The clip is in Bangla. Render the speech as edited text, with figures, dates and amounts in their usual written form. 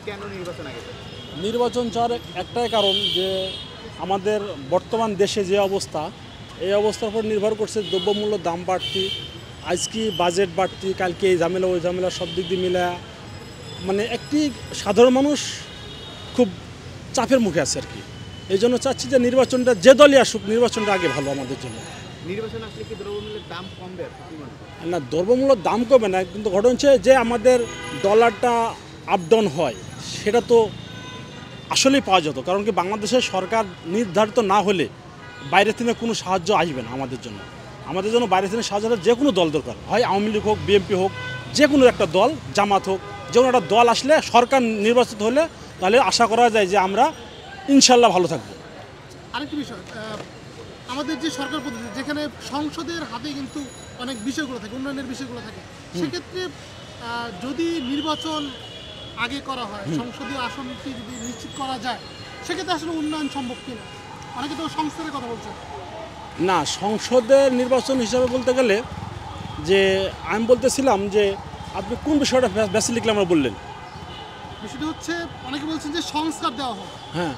কেন নির্বাচন আগে চান? নির্বাচন চাওয়ার একটাই কারণ যে আমাদের বর্তমান দেশে যে অবস্থা, এই অবস্থার উপর নির্ভর করছে দ্রব্যমূল্য দাম বাড়তি, আজকে বাজেট বাড়তি, কালকে এই ঝামেলা ওই ঝামেলা, সব দিক দিয়ে মিলা মানে একটি সাধারণ মানুষ খুব চাপের মুখে আছে আর কি। এই জন্য চাচ্ছি যে নির্বাচনটা যে দলই আসুক, নির্বাচনটা আগে ভালো আমাদের জন্য। নির্বাচন আসলে কি দ্রব্যমূল্যের দাম কমবে আপনি কি মনে করেন? না, দ্রব্যমূল্যের দাম কমে না, কিন্তু ঘটনা হচ্ছে যে আমাদের ডলারটা আপ ডাউন হয়, সেটা তো আসলেই পাওয়া যেত। কারণ কি বাংলাদেশের সরকার নির্ধারিত না হলে বাইরে থেকে কোনো সাহায্য আসবে না আমাদের জন্য। আমাদের জন্য বাইরে থেকে সাহায্য হলে যে কোনো দল দরকার, হয় আওয়ামী লীগ হোক, বিএনপি হোক, যে কোনো একটা দল, জামাত হোক, যে কোনো একটা দল আসলে সরকার নির্বাচিত হলে তাহলে আশা করা যায় যে আমরা ইনশাল্লাহ ভালো থাকবো। আরেকটি বিষয়, আমাদের যে সরকার পদ্ধতি, যেখানে সংসদের হাতে কিন্তু অনেক বিষয়গুলো থাকে, উন্নয়নের বিষয়গুলো থাকে, সেক্ষেত্রে যদি নির্বাচন আগে করা হয়, সংসদীয় আসনটি যদি নিশ্চিত করা যায়, সেক্ষেত্রে আসলে উন্নয়ন সম্ভব কিনা? অনেকে তো সংস্কারের কথা বলছে। না, সংসদের নির্বাচন হিসাবে বলতে গেলে যে আমি বলতেছিলাম যে আপনি কোন বিষয়টা বেশি লিখলে আমরা বললেন। বিষয়টি হচ্ছে, অনেকে বলছেন যে সংস্কার দেওয়া হোক। হ্যাঁ,